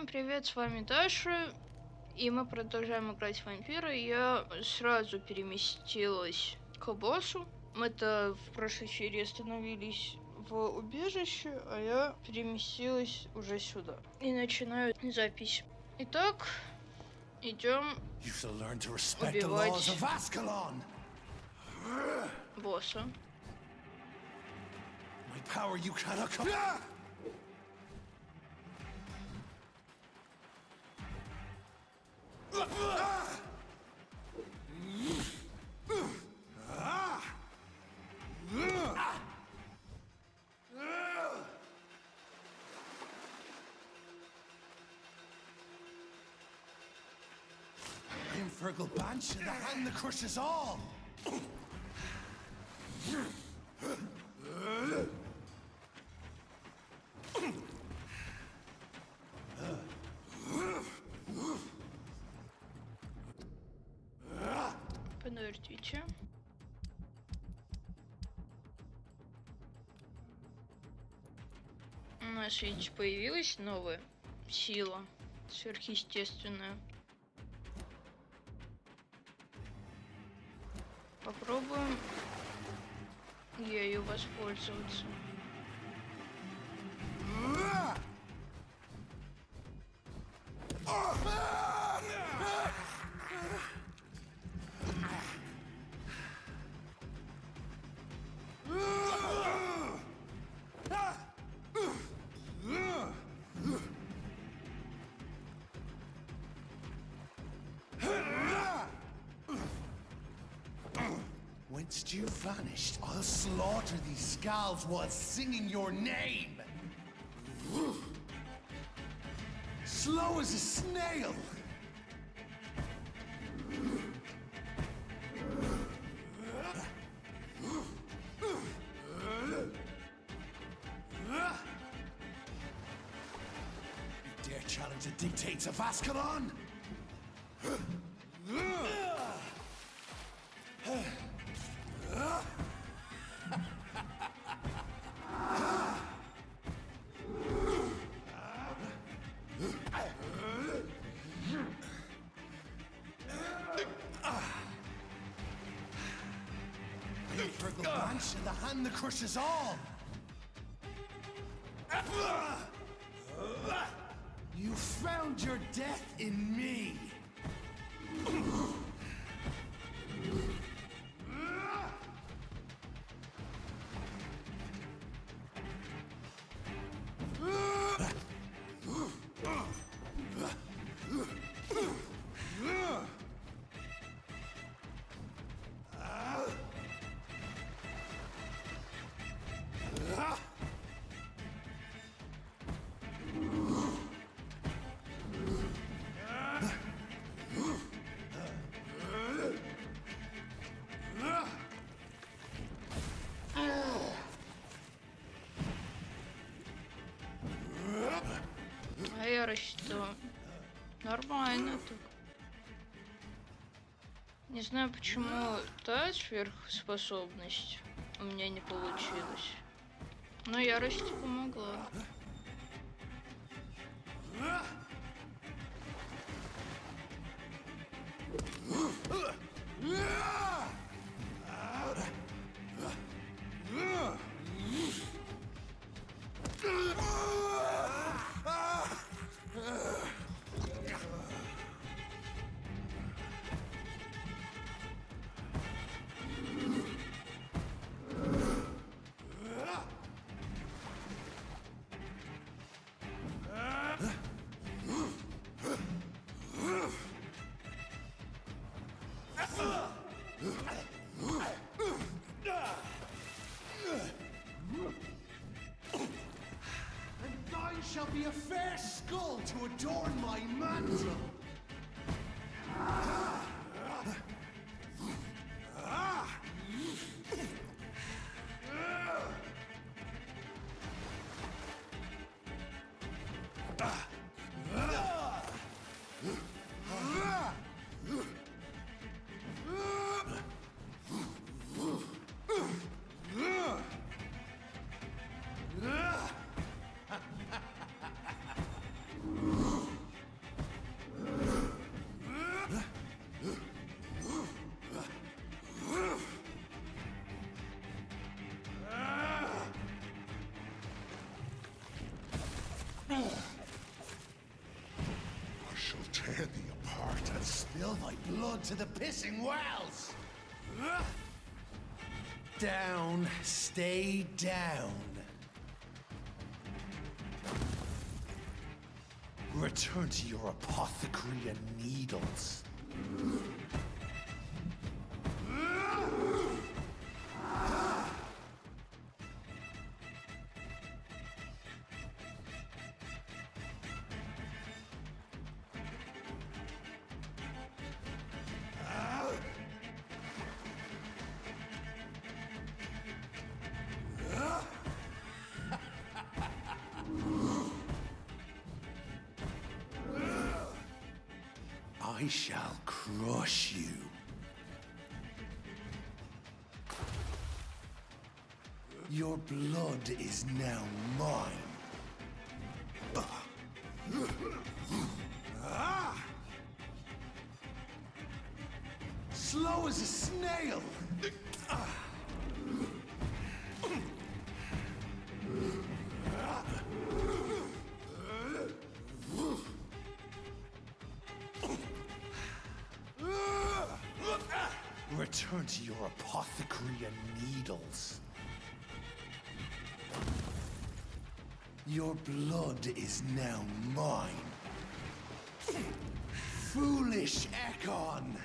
Всем привет, с вами Даша, и мы продолжаем играть в Вампира. Я сразу переместилась к боссу. Мы-то в прошлой серии остановились в убежище, а я переместилась уже сюда. И начинаю запись. Итак, идем убивать босса. Fergal Banch, the hand that crushes all! Подождите. У нас, видите, появилась новая сила, сверхъестественная. Попробуем ею воспользоваться. Whence you vanished, I'll slaughter these scalds while singing your name! Slow as a snail! You dare challenge the dictates of Ascalon? Fergal Banch and the hand that crushes all! You found your death in me! А я рассчитала. Нормально так. Не знаю, почему та сверхспособность у меня не получилась. Но ярости помогла. And thine shall be a fair skull to adorn my mantle! blood to the pissing wells! Down, stay down. Return to your apothecary and needles. I shall crush you. Your blood is now mine. Slow as a snail. Return to your apothecary and needles. Your blood is now mine. Foolish Ekon!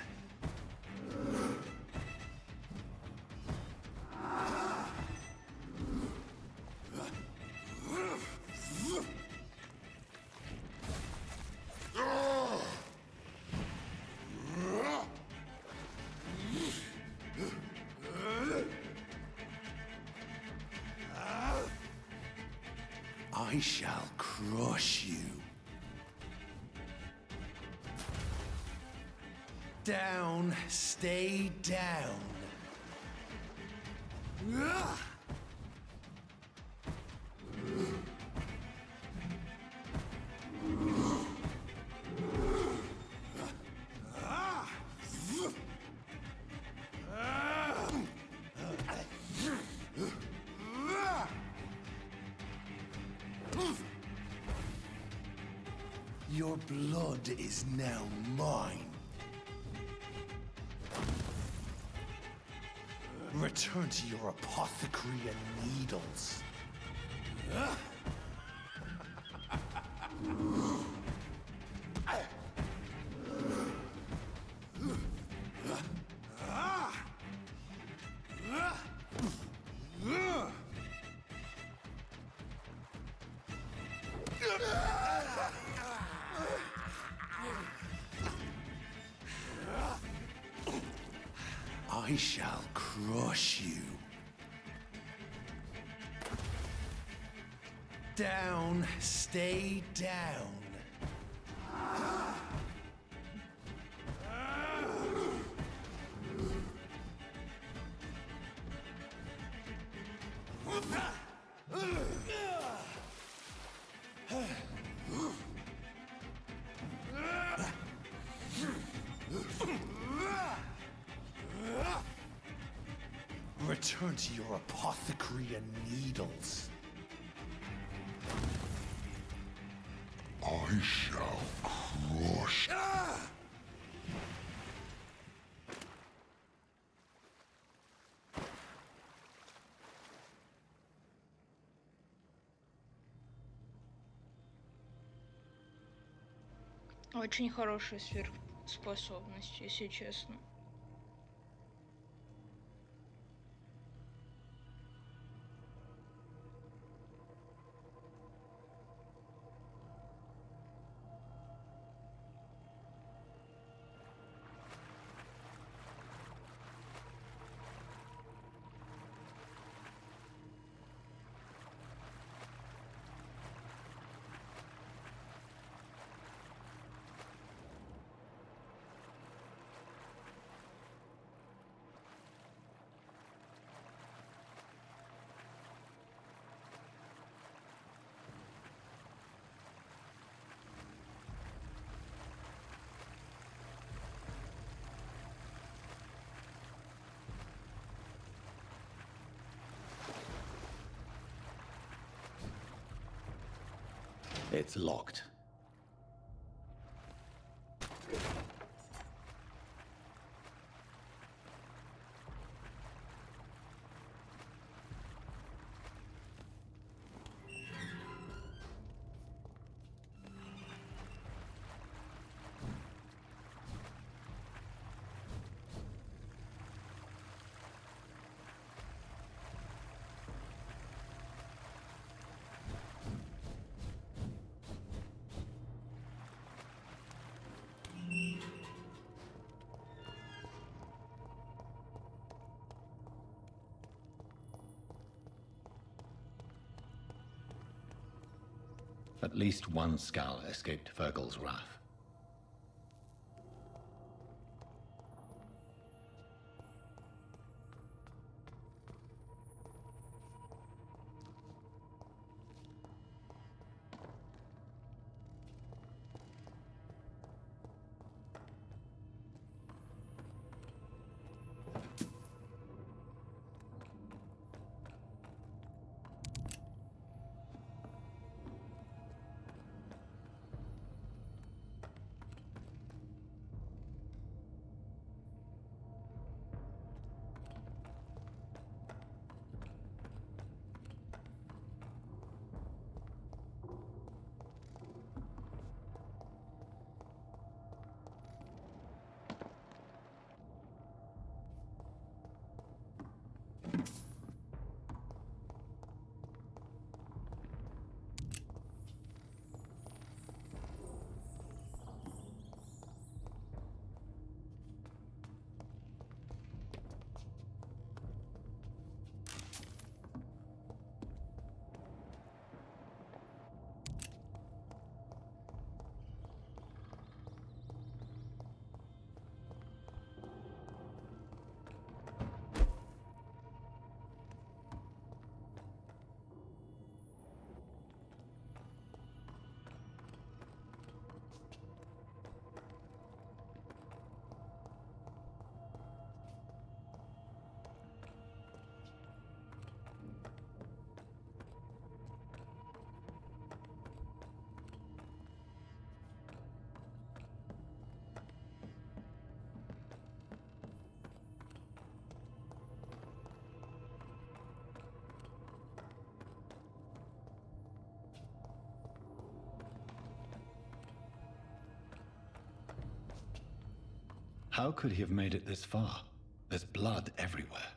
I shall crush you. Down, stay down. Your blood is now mine. Return to your apothecary and needles. I shall crush you. Down, stay down. Return to your apothecary and needles. I shall crush. Очень хорошая сверхспособность, если честно. It's locked. At least one Skal escaped Fergal's wrath. How could he have made it this far? There's blood everywhere.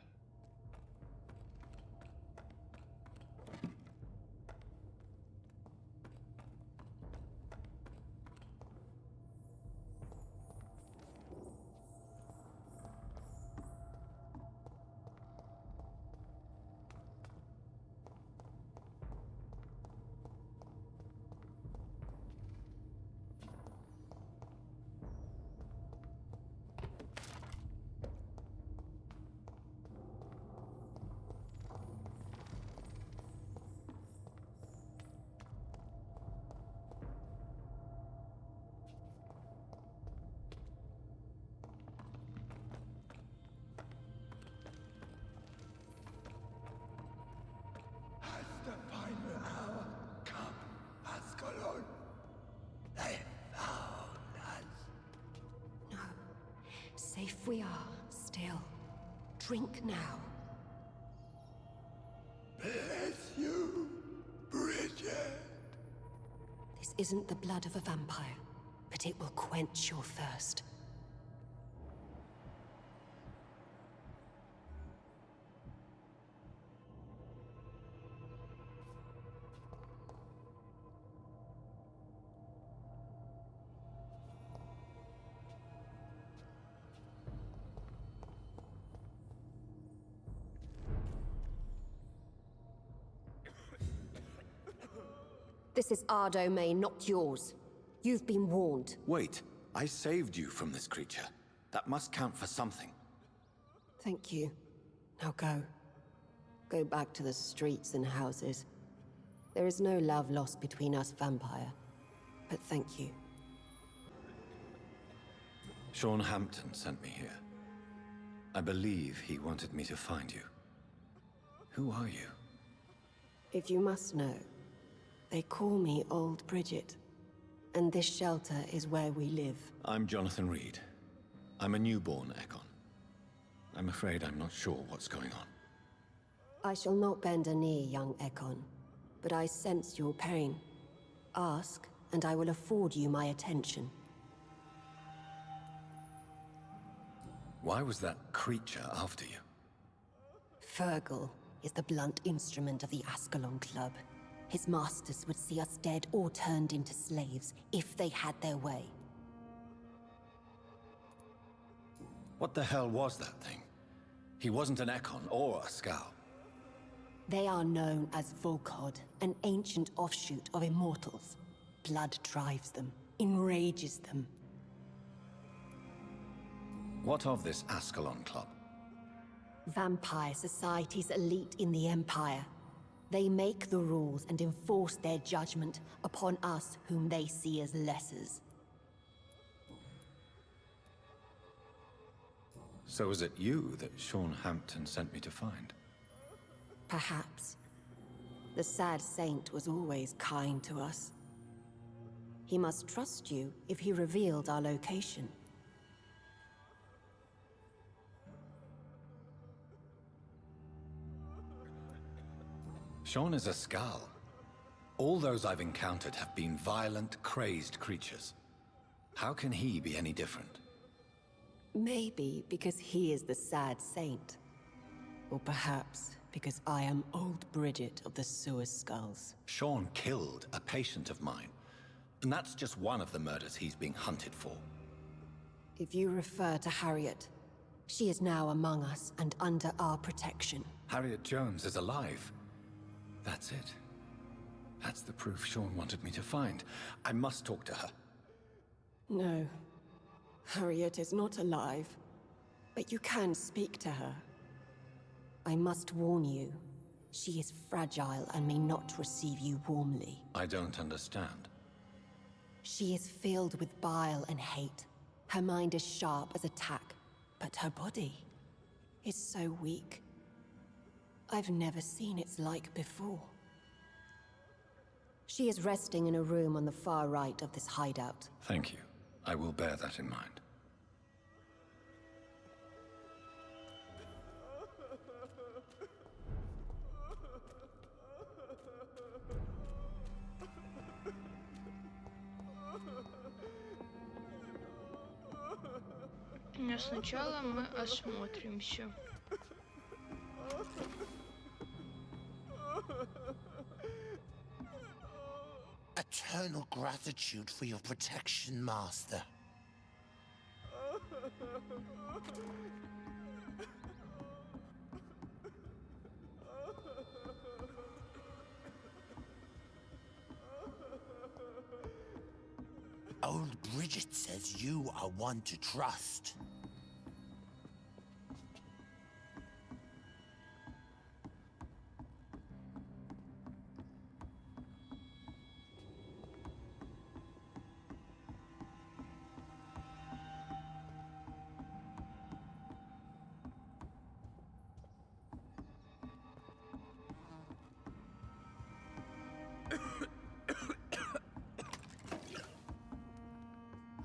Safe we are, still. Drink now. Bless you, Bridget. This isn't the blood of a vampire, but it will quench your thirst. This is our domain, not yours. You've been warned. Wait, I saved you from this creature. That must count for something. Thank you. Now go. Go back to the streets and houses. There is no love lost between us, Vampire. But thank you. Sean Hampton sent me here. I believe he wanted me to find you. Who are you? If you must know, they call me Old Bridget. And this shelter is where we live. I'm Jonathan Reed. I'm a newborn Ekon. I'm afraid I'm not sure what's going on. I shall not bend a knee, young Ekon. But I sense your pain. Ask, and I will afford you my attention. Why was that creature after you? Fergal is the blunt instrument of the Ascalon Club. His masters would see us dead or turned into slaves, if they had their way. What the hell was that thing? He wasn't an Ekon or a Skal. They are known as Volkod, an ancient offshoot of immortals. Blood drives them, enrages them. What of this Ascalon Club? Vampire society's elite in the Empire. They make the rules and enforce their judgment upon us whom they see as lessers. So is it you that Sean Hampton sent me to find? Perhaps. The sad saint was always kind to us. He must trust you if he revealed our location. Sean is a Skal. All those I've encountered have been violent, crazed creatures. How can he be any different? Maybe because he is the sad saint. Or perhaps because I am old Bridget of the Sewer Skulls. Sean killed a patient of mine. And that's just one of the murders he's being hunted for. If you refer to Harriet, she is now among us and under our protection. Harriet Jones is alive. That's it. That's the proof Sean wanted me to find. I must talk to her. No. Harriet is not alive. But you can speak to her. I must warn you. She is fragile and may not receive you warmly. I don't understand. She is filled with bile and hate. Her mind is sharp as a tack, but her body is so weak. I've never seen its like before. She is resting in a room on the far right of this hideout. Thank you. I will bear that in mind. Но сначала мы осмотримся. Eternal gratitude for your protection, Master. Old Bridget says you are one to trust.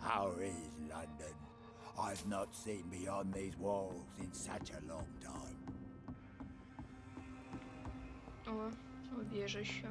How is London? I've not seen beyond these walls in such a long time. О, убежище.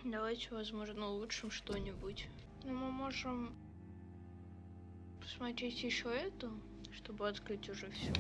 Давайте, возможно, улучшим что-нибудь. Но мы можем посмотреть еще эту, чтобы открыть уже все.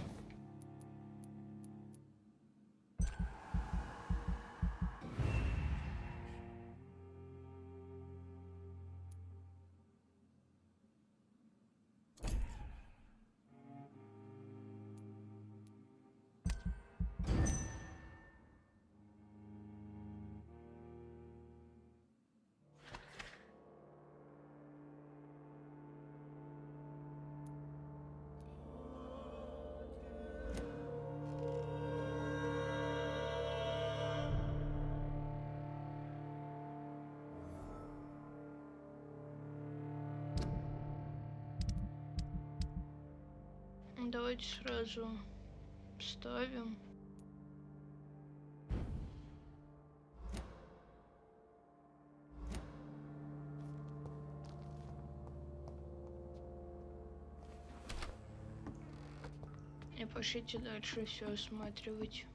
Давайте сразу ставим. И пошлите дальше все осматривать.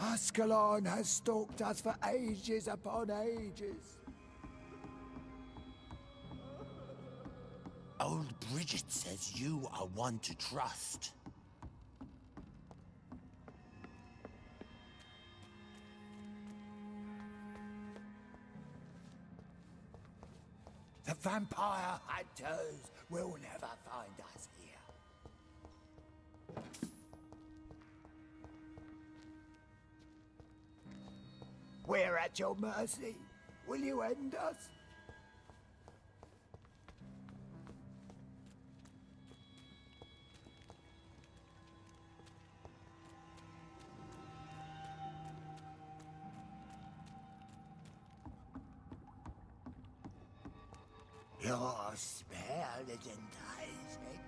Ascalon has stalked us for ages upon ages. Old Bridget says you are one to trust. The vampire hunters will never find us here. We're at your mercy. Will you end us? Your spell is enticing.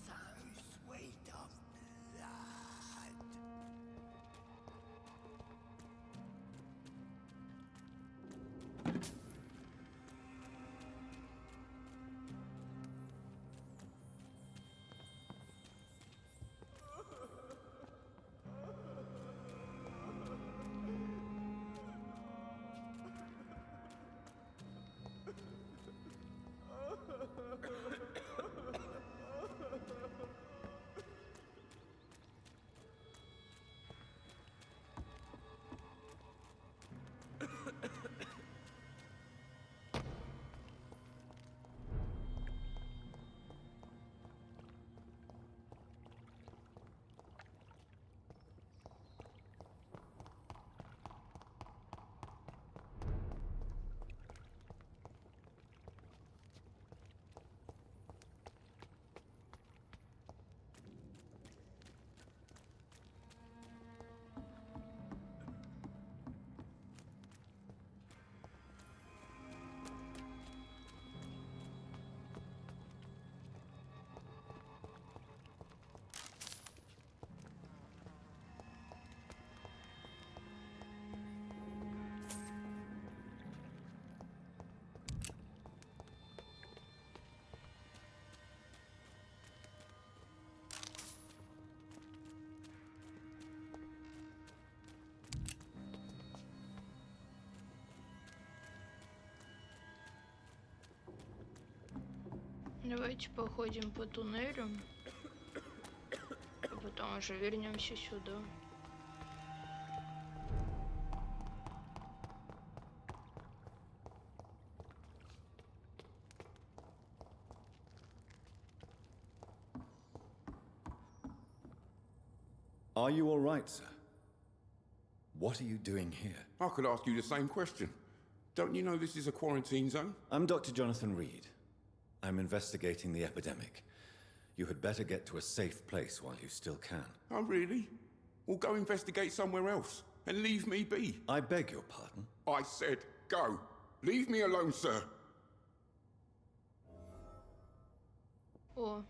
So sweet of blood. Давайте походим по туннелю, а потом уже вернемся сюда. Are you all right, sir? What are you doing here? I could ask you the same question. Don't you know this is a quarantine zone? I'm Dr. Jonathan Reed. I'm investigating the epidemic. You had better get to a safe place while you still can. Oh, really? Well, go investigate somewhere else and leave me be. I beg your pardon? I said go. Leave me alone, sir. О,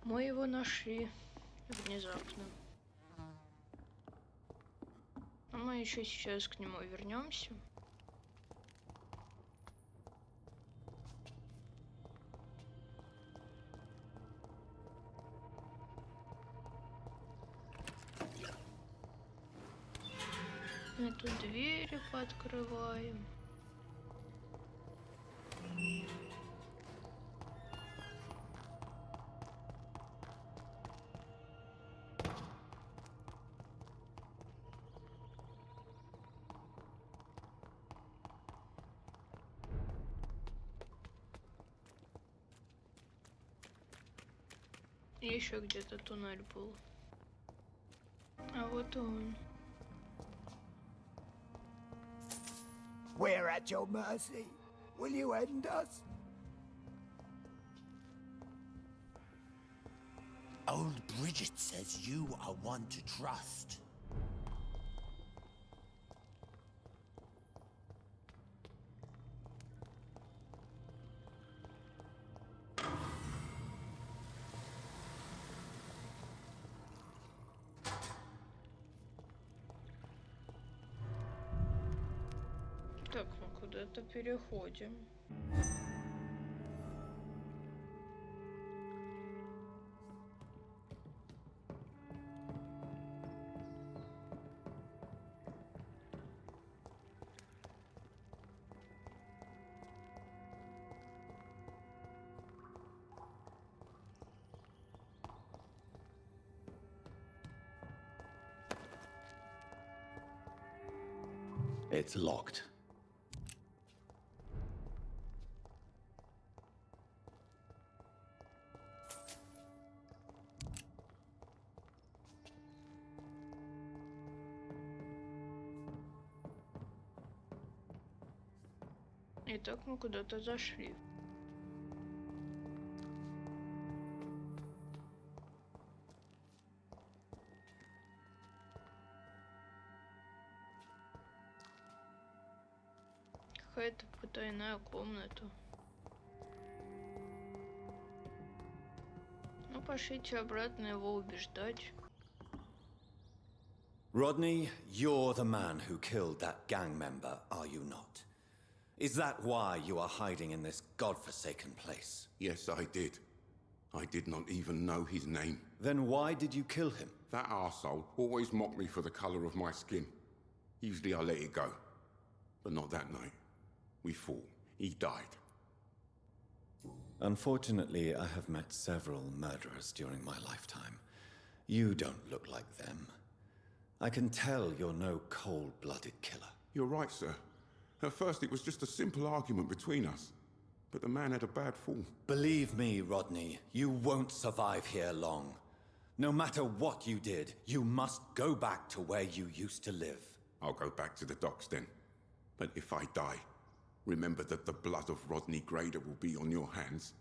мы его нашли внезапно. А мы еще сейчас к нему вернемся. Эту дверь пооткрываем. Еще где-то туннель был. А вот он. We're at your mercy. Will you end us? Old Bridget says you are one to trust. Так, мы куда-то переходим. It's locked. Итак, мы куда-то зашли. Какая-то потайная комната. Ну, пошлите обратно его убеждать. Rodney, you're the man who killed that gang member, are you not? Is that why you are hiding in this godforsaken place? Yes, I did. I did not even know his name. Then why did you kill him? That arsehole always mocked me for the colour of my skin. Usually I let it go. But not that night. We fought. He died. Unfortunately, I have met several murderers during my lifetime. You don't look like them. I can tell you're no cold-blooded killer. You're right, sir. At first it was just a simple argument between us. But the man had a bad fall. Believe me, Rodney, you won't survive here long. No matter what you did, you must go back to where you used to live. I'll go back to the docks then. But if I die, remember that the blood of Rodney Grader will be on your hands.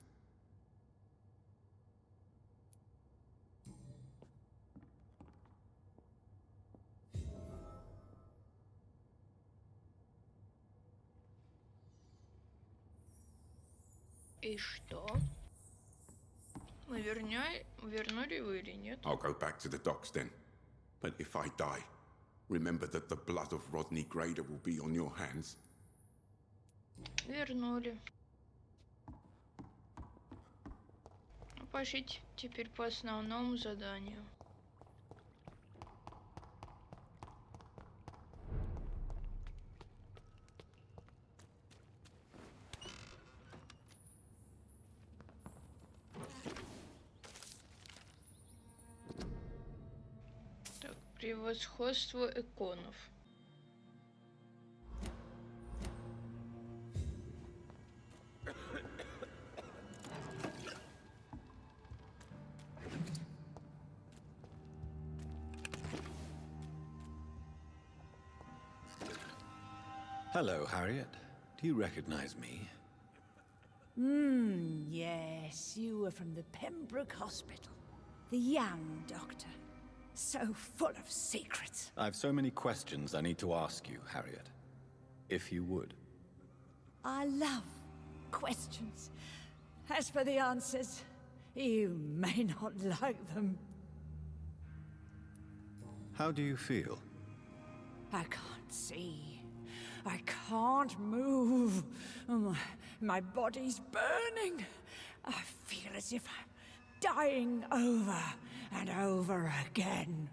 И что? Мы вернули его или нет? I'll go back to the docks then. But if I die, remember that the blood of Rodney Grader will be on your hands. Вернули. Ну, пошлите теперь по основному заданию. Так, превосходство иконов. Hello, Harriet. Do you recognize me? Yes, you were from the Pembroke Hospital. The young doctor. So full of secrets. I have so many questions I need to ask you, Harriet. If you would. I love questions. As for the answers, you may not like them. How do you feel? I can't see. I can't move. My body's burning. I feel as if I'm dying over and over again.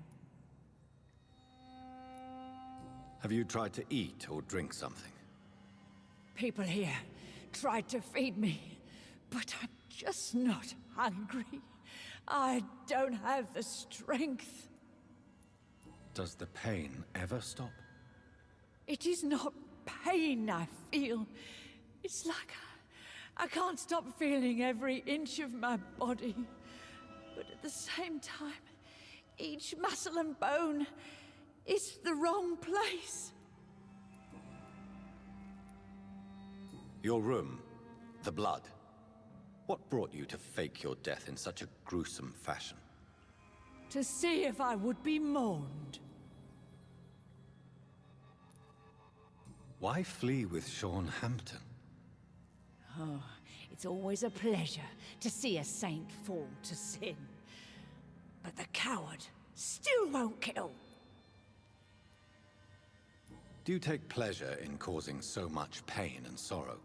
Have you tried to eat or drink something? People here tried to feed me, but I'm just not hungry. I don't have the strength. Does the pain ever stop? It is not pain I feel. It's like I can't stop feeling every inch of my body. But at the same time, each muscle and bone is the wrong place. Your room, the blood. What brought you to fake your death in such a gruesome fashion? to see if I would be mourned. Why flee with Sean Hampton? Oh, it's always a pleasure to see a saint fall to sin. But the coward still won't kill. Do you take pleasure in causing so much pain and sorrow?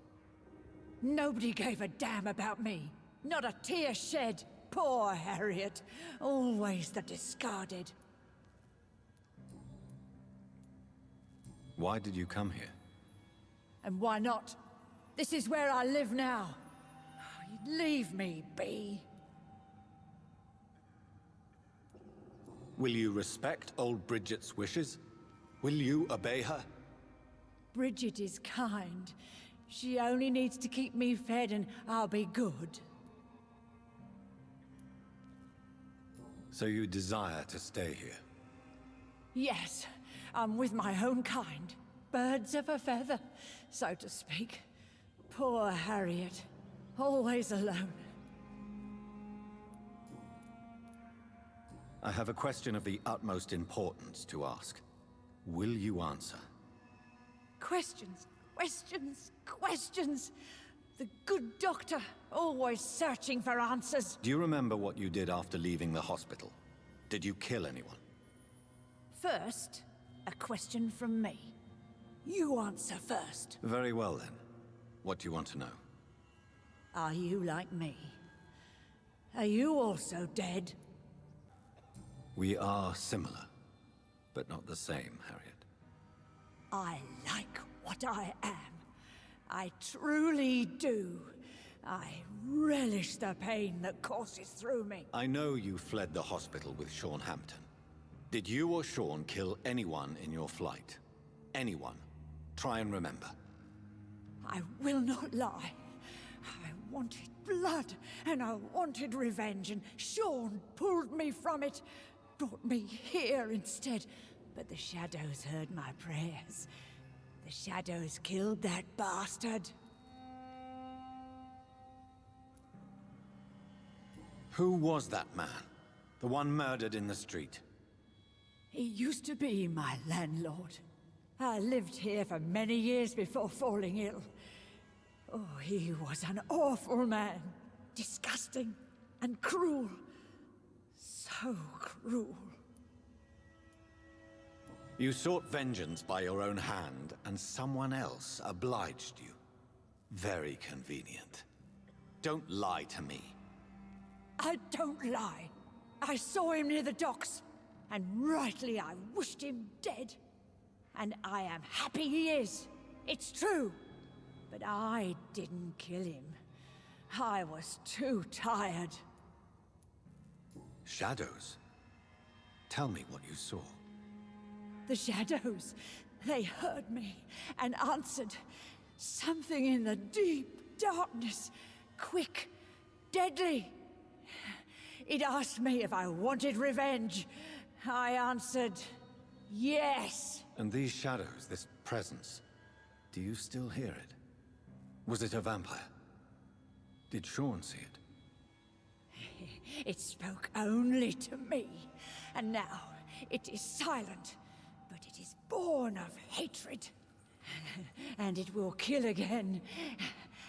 Nobody gave a damn about me. Not a tear shed. Poor Harriet. Always the discarded. Why did you come here? And why not? This is where I live now. Leave me be. Will you respect old Bridget's wishes? Will you obey her? Bridget is kind. She only needs to keep me fed and I'll be good. So you desire to stay here? Yes, I'm with my own kind. Birds of a feather, so to speak. Poor Harriet. Always alone. I have a question of the utmost importance to ask. Will you answer? Questions, questions, questions. The good doctor, always searching for answers. Do you remember what you did after leaving the hospital? Did you kill anyone? First, a question from me. You answer first. Very well then. What do you want to know? Are you like me? Are you also dead? We are similar, but not the same, Harriet. I like what I am. I truly do. I relish the pain that courses through me. I know you fled the hospital with Sean Hampton. Did you or Sean kill anyone in your flight? Anyone? Try and remember. I will not lie. I wanted blood, and I wanted revenge, and Sean pulled me from it, brought me here instead. But the shadows heard my prayers. The shadows killed that bastard. Who was that man? The one murdered in the street? He used to be my landlord. I lived here for many years before falling ill. Oh, he was an awful man. Disgusting and cruel. So cruel. You sought vengeance by your own hand, and someone else obliged you. Very convenient. Don't lie to me. I don't lie. I saw him near the docks, and rightly I wished him dead. And I am happy he is. It's true. But I didn't kill him. I was too tired. Shadows? Tell me what you saw. The shadows, they heard me and answered. Something in the deep darkness, quick, deadly. It asked me if I wanted revenge. I answered, yes. And these shadows, this presence, do you still hear it? Was it a vampire? Did Sean see it? It spoke only to me, and now it is silent, but it is born of hatred. And it will kill again.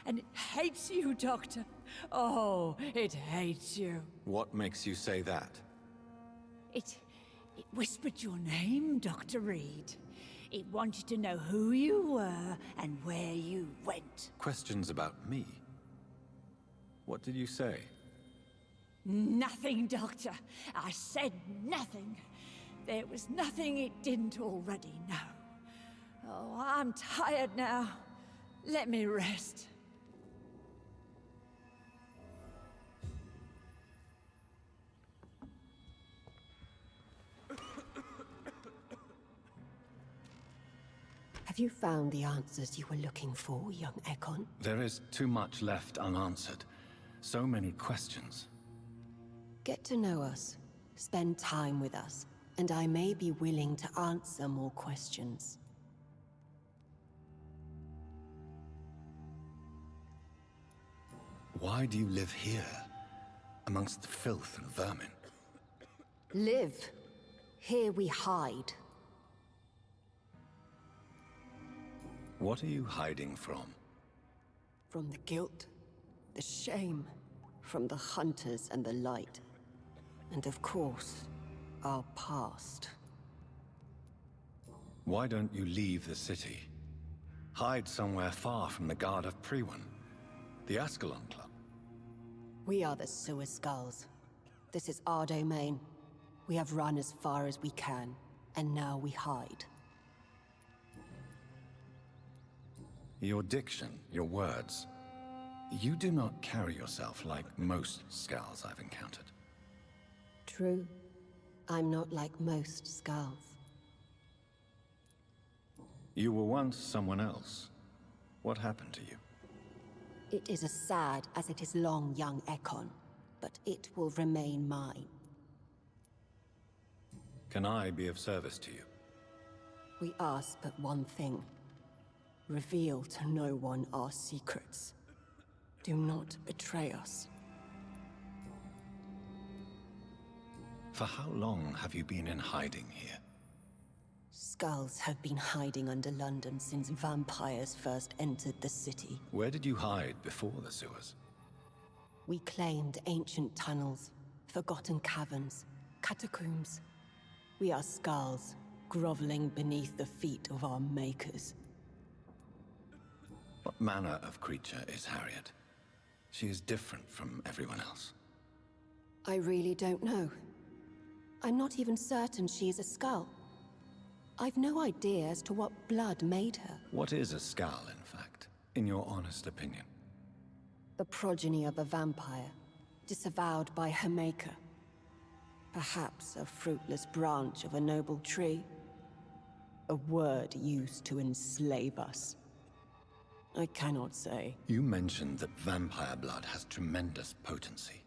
And it hates you, Doctor. Oh, it hates you. What makes you say that? It whispered your name, Dr. Reed. It wanted to know who you were and where you went. Questions about me? What did you say? Nothing, Doctor. I said nothing. There was nothing it didn't already know. Oh, I'm tired now. Let me rest. Have you found the answers you were looking for, young Ekon? There is too much left unanswered. So many questions. Get to know us. Spend time with us. And I may be willing to answer more questions. Why do you live here, amongst the filth and vermin? Live. Here we hide. What are you hiding from? From the guilt, the shame, from the hunters and the light. And of course, our past. Why don't you leave the city? Hide somewhere far from the Guard of Priwen, the Ascalon Club. We are the Sewer Skulls. This is our domain. We have run as far as we can, and now we hide. Your diction, your words. You do not carry yourself like most Skulls I've encountered. True. I'm not like most Skulls. You were once someone else. What happened to you? It is as sad as it is long, young Ekon, but it will remain mine. Can I be of service to you? We ask but one thing. Reveal to no one our secrets. Do not betray us. For how long have you been in hiding here? Skulls have been hiding under London since vampires first entered the city. Where did you hide before the sewers? We claimed ancient tunnels, forgotten caverns, catacombs. We are skulls, groveling beneath the feet of our makers. What manner of creature is Harriet? She is different from everyone else. I really don't know. I'm not even certain she is a skull. I've no idea as to what blood made her. What is a skull, in fact, in your honest opinion? The progeny of a vampire, disavowed by her maker. Perhaps a fruitless branch of a noble tree. A word used to enslave us. I cannot say. You mentioned that vampire blood has tremendous potency.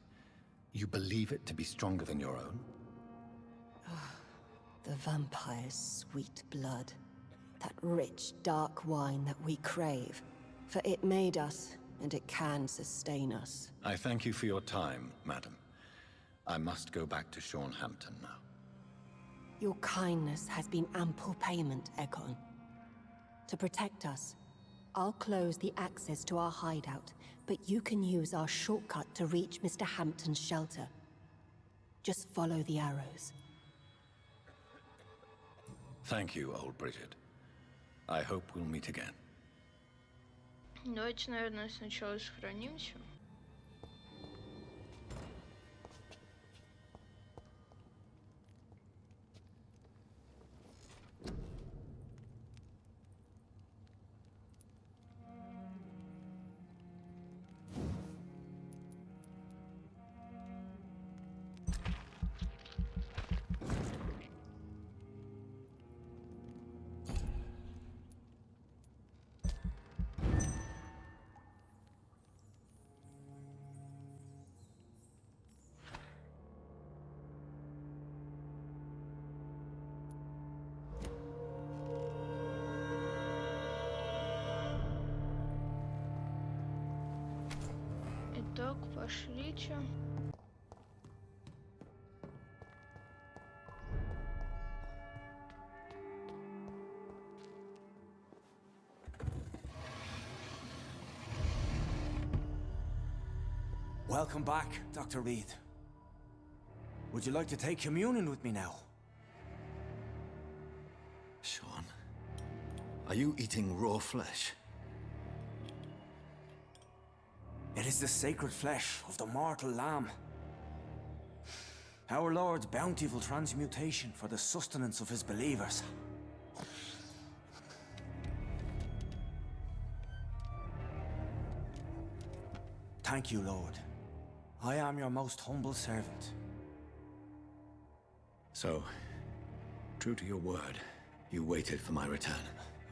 You believe it to be stronger than your own? The vampire's sweet blood. That rich, dark wine that we crave. For it made us, and it can sustain us. I thank you for your time, madam. I must go back to Hampton now. Your kindness has been ample payment, Ekon. To protect us, I'll close the access to our hideout, but you can use our shortcut to reach Mr. Hampton's shelter. Just follow the arrows. Thank you, old Bridget. I hope we'll meet again. Давайте, наверное, сначала сохранимся. Итак, пошлите. Welcome back, Dr. Reed. Would you like to take communion with me now? Sean, are you eating raw flesh? It is the sacred flesh of the mortal lamb. Our Lord's bountiful transmutation for the sustenance of his believers. Thank you, Lord. I am your most humble servant. So, true to your word, you waited for my return.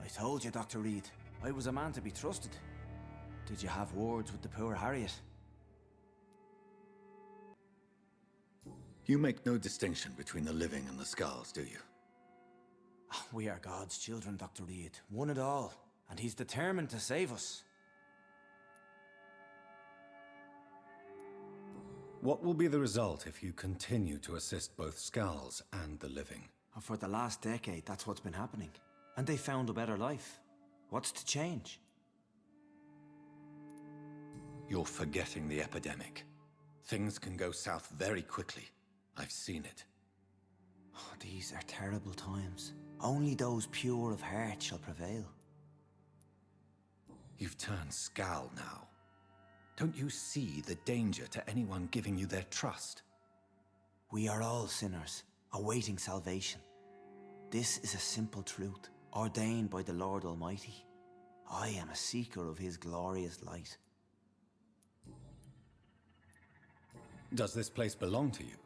I told you, Dr. Reed, I was a man to be trusted. Did you have words with the poor Harriet? You make no distinction between the living and the skulls, do you? We are God's children, Dr. Reed, one and all, and he's determined to save us. What will be the result if you continue to assist both Skulls and the living? For the last decade, that's what's been happening. And they found a better life. What's to change? You're forgetting the epidemic. Things can go south very quickly. I've seen it. Oh, these are terrible times. Only those pure of heart shall prevail. You've turned Skull now. Don't you see the danger to anyone giving you their trust? We are all sinners, awaiting salvation. This is a simple truth, ordained by the Lord Almighty. I am a seeker of His glorious light. Does this place belong to you?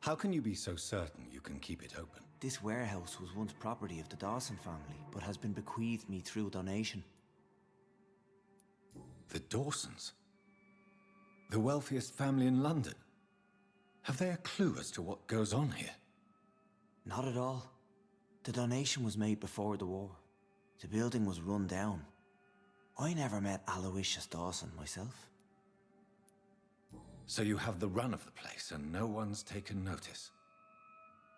How can you be so certain you can keep it open? This warehouse was once property of the Dawson family, but has been bequeathed me through donation. The Dawsons? The wealthiest family in London? Have they a clue as to what goes on here? Not at all. The donation was made before the war. The building was run down. I never met Aloysius Dawson myself. So you have the run of the place and no one's taken notice?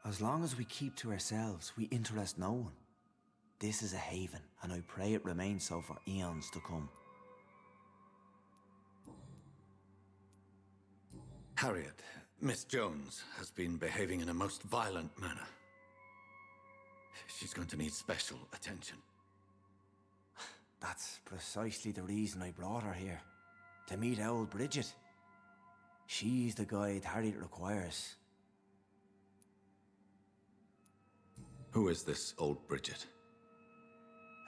As long as we keep to ourselves, we interest no one. This is a haven, and I pray it remains so for eons to come. Harriet, Miss Jones has been behaving in a most violent manner. She's going to need special attention. That's precisely the reason I brought her here. To meet old Bridget. She's the guide Harriet requires. Who is this old Bridget?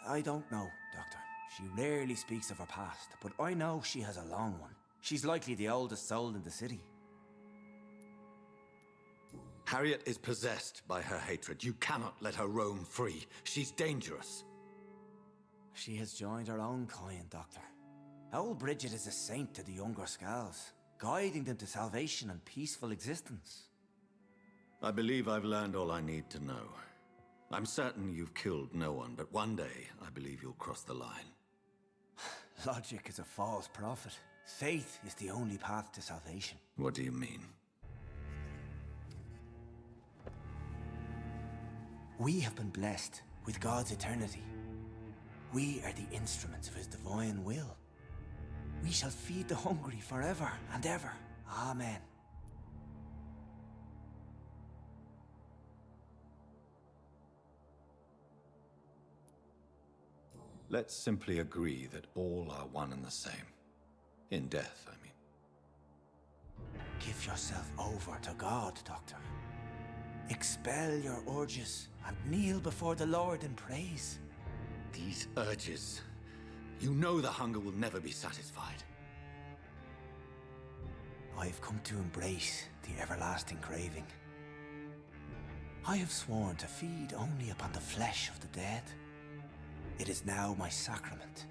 I don't know, Doctor. She rarely speaks of her past, but I know she has a long one. She's likely the oldest soul in the city. Harriet is possessed by her hatred. You cannot let her roam free. She's dangerous. She has joined her own kind, Doctor. Old Bridget is a saint to the younger Skulls, guiding them to salvation and peaceful existence. I believe I've learned all I need to know. I'm certain you've killed no one, but one day I believe you'll cross the line. Logic is a false prophet. Faith is the only path to salvation. What do you mean? We have been blessed with God's eternity. We are the instruments of His divine will. We shall feed the hungry forever and ever. Amen. Let's simply agree that all are one and the same. In death, I mean. Give yourself over to God, Doctor. Expel your urges and kneel before the Lord in praise. These urges. You know the hunger will never be satisfied. I've come to embrace the everlasting craving. I have sworn to feed only upon the flesh of the dead. It is now my sacrament.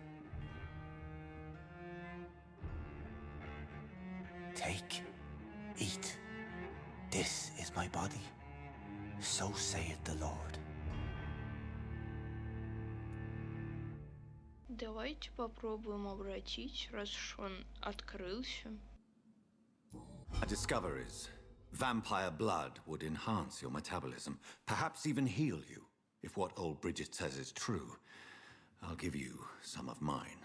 Take, eat. This is my body. So saith the Lord. Давайте попробуем обратить, раз Шон открылся. A discoveries. Vampire blood would enhance your metabolism, perhaps even heal you. If what old Bridget says is true, I'll give you some of mine.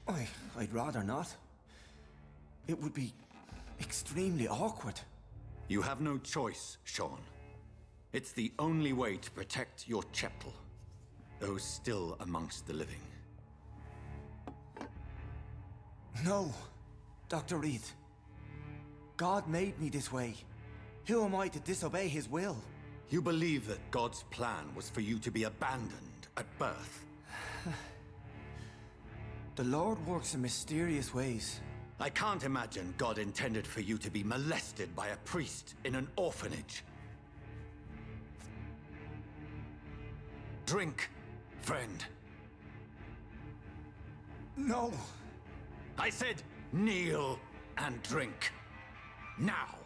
I'd rather not. It would be extremely awkward. You have no choice, Sean. It's the only way to protect your cheptel, those still amongst the living. No, Dr. Reed. God made me this way. Who am I to disobey His will? You believe that God's plan was for you to be abandoned at birth? The Lord works in mysterious ways. I can't imagine God intended for you to be molested by a priest in an orphanage. Drink, friend. No. I said kneel and drink. Now.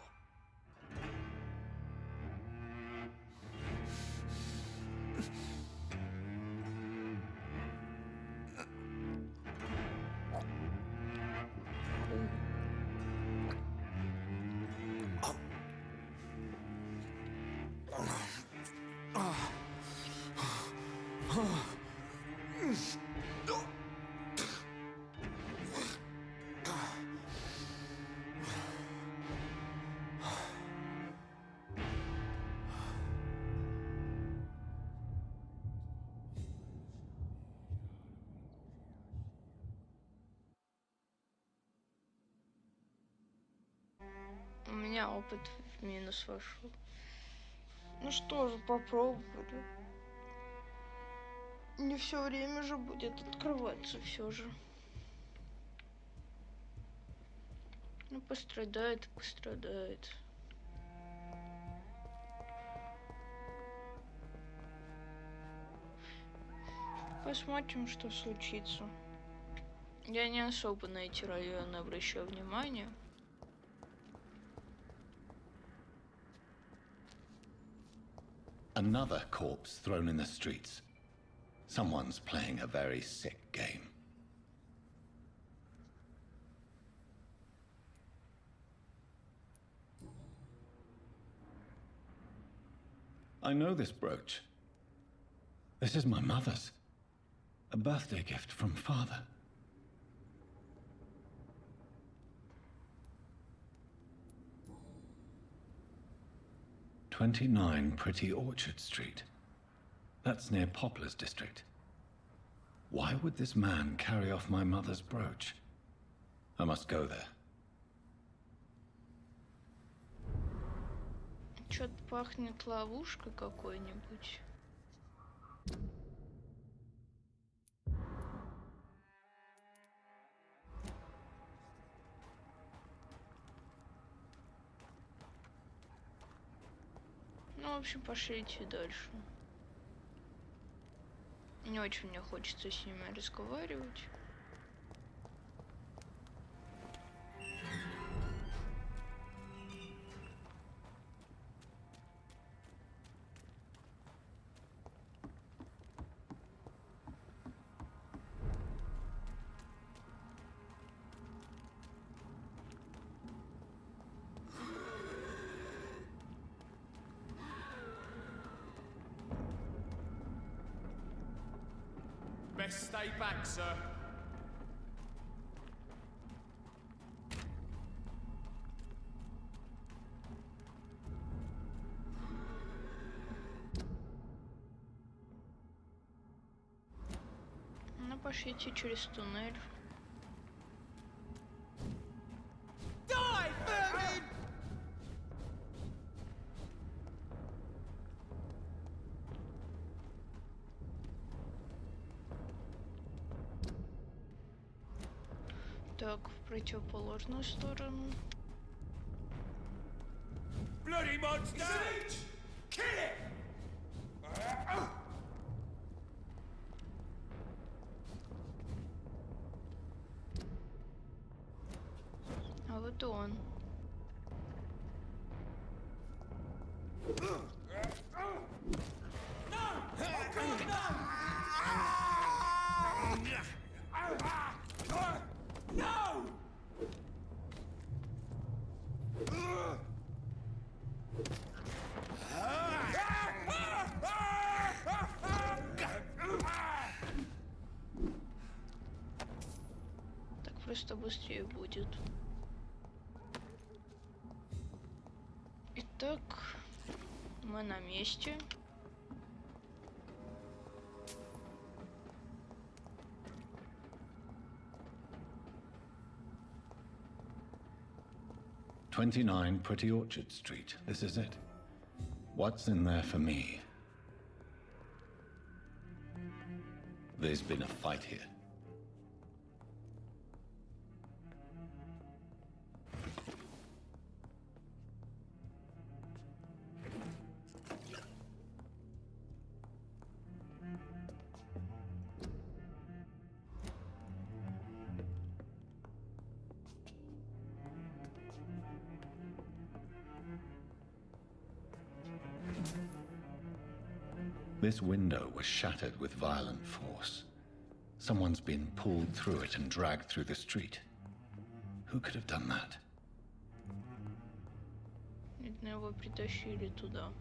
меня опыт в минус вошел. Ну что же, попробовали. Не все время же будет открываться все же. Ну, пострадает, пострадает. Посмотрим, что случится. Я не особо на эти районы обращаю внимание. Another corpse thrown in the streets. Someone's playing a very sick game. I know this brooch. This is my mother's. A birthday gift from father. "29 Pretty Orchard Street. That's near Poplar's district. Why would this man carry off my mother's brooch? I must go there." Что-то пахнет ловушкой какой-нибудь. Ну, в общем, пошлите дальше. Не очень мне хочется с ними разговаривать. Best stay back, sir. Ну, пошлите через туннель. Die, vermin! Так, в противоположную сторону. Bloody monster! Kill it! А вот и он. Так просто быстрее будет. Итак, мы на месте. "29 Pretty Orchard Street. This is it. What's in there for me?" There's been a fight here. This window was shattered with violent force. Someone's been pulled through it and dragged through the street. Who could have done that? Видно, его притащили туда.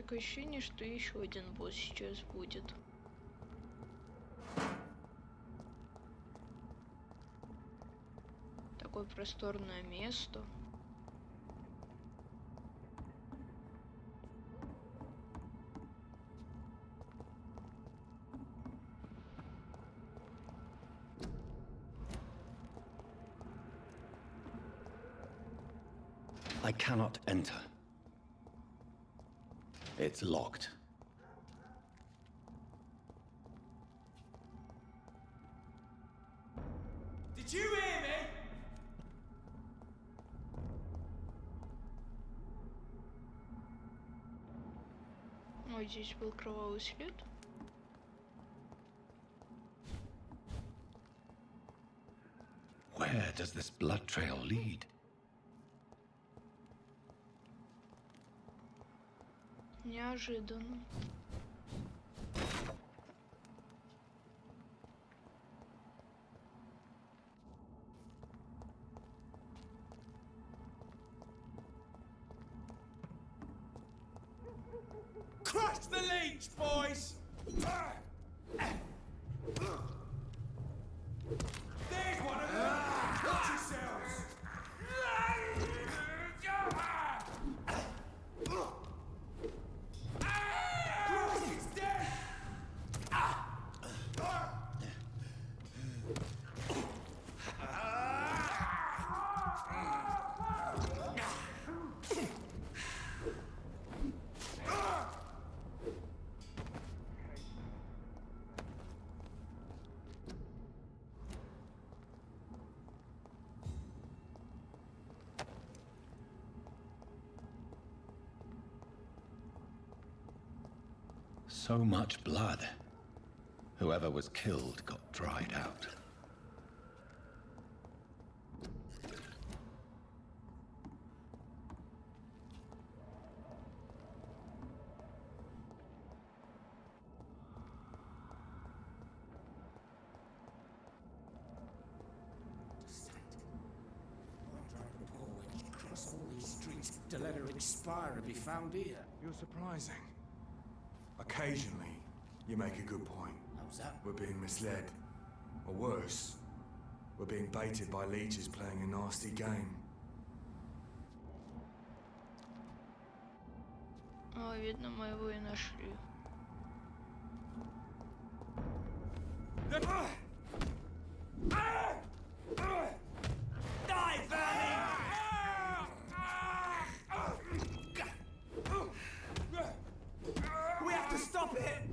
Такое ощущение, что еще один босс сейчас будет. Такое просторное место. I cannot enter. It's locked. Did you hear me? Ой, здесь был кровавый след. Where does this blood trail lead? Неожиданно. Crush the leech, boys! There's one of them! Watch yourselves! Christ, he's dead! So much blood. Whoever was killed got dried out. Cross all these streets to let her expire and be found here. You're surprising. Occasionally, you make a good point. How's that? We're being misled. Or worse, we're being baited by leeches playing a nasty game. О, видно, мы его и нашли. Die, vermin! We have to stop it!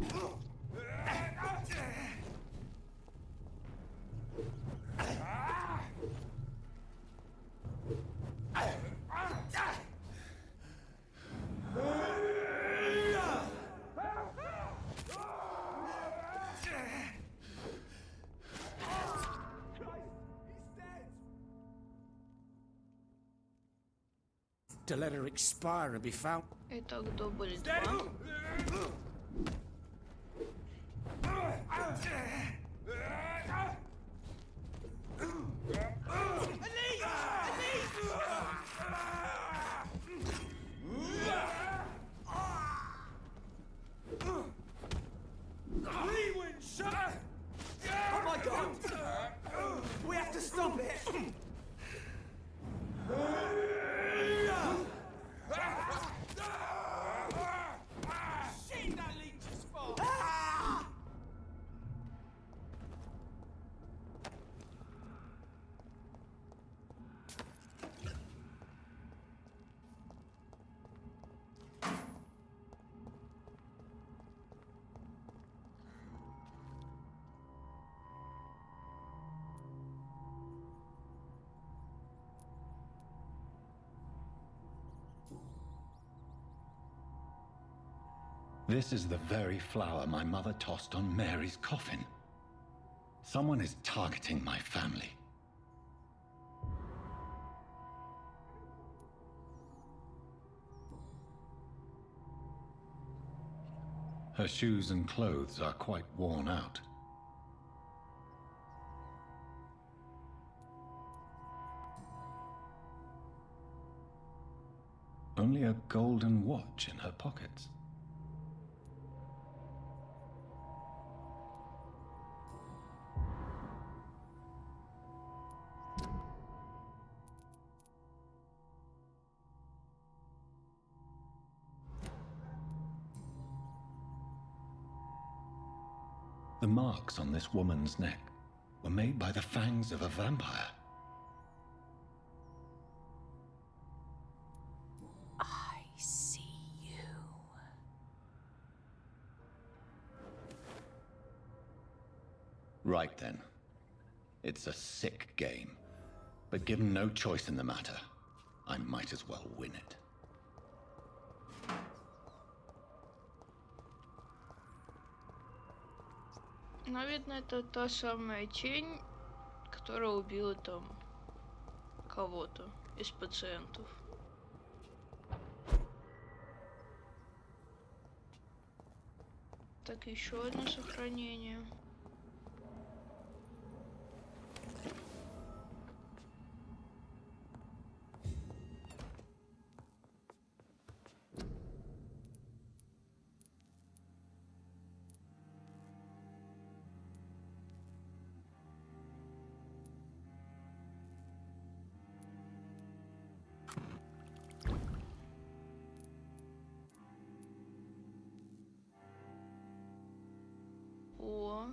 To let her expire and be found. Итак, дубль 2. Oh my god! We have to stop it! Shit, that leech is far! This is the very flower my mother tossed on Mary's coffin. Someone is targeting my family. Her shoes and clothes are quite worn out. Only a golden watch in her pockets. The marks on this woman's neck were made by the fangs of a vampire. I see you. Right then. It's a sick game. But given no choice in the matter, I might as well win it. Ну, видно, это та самая тень, которая убила там кого-то из пациентов. Так, еще одно сохранение. О.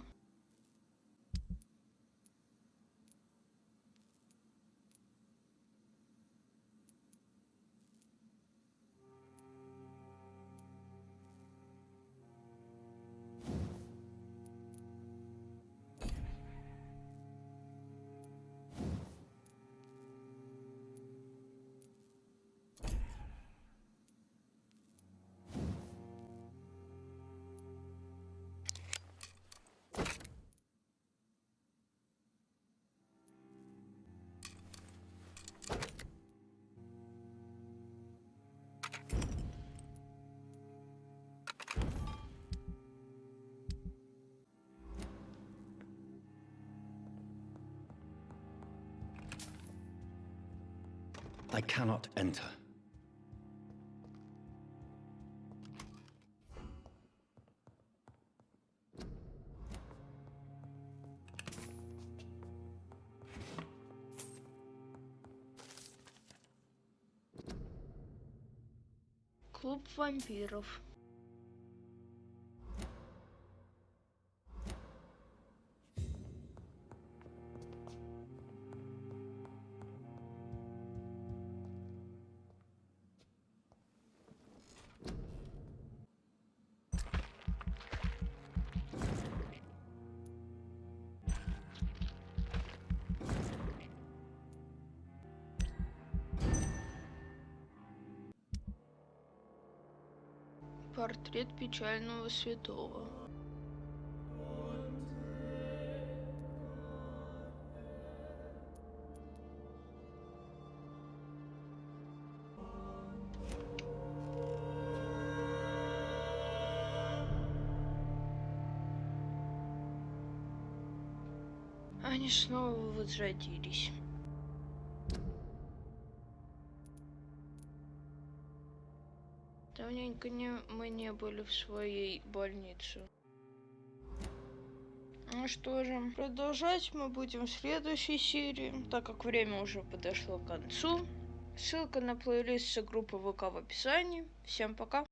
I cannot enter. Клуб вампиров. Портрет печального святого. Они снова возродились. Давненько мы не были в своей больнице. Ну что же, продолжать мы будем в следующей серии, так как время уже подошло к концу. Ссылка на плейлист группы ВК в описании. Всем пока!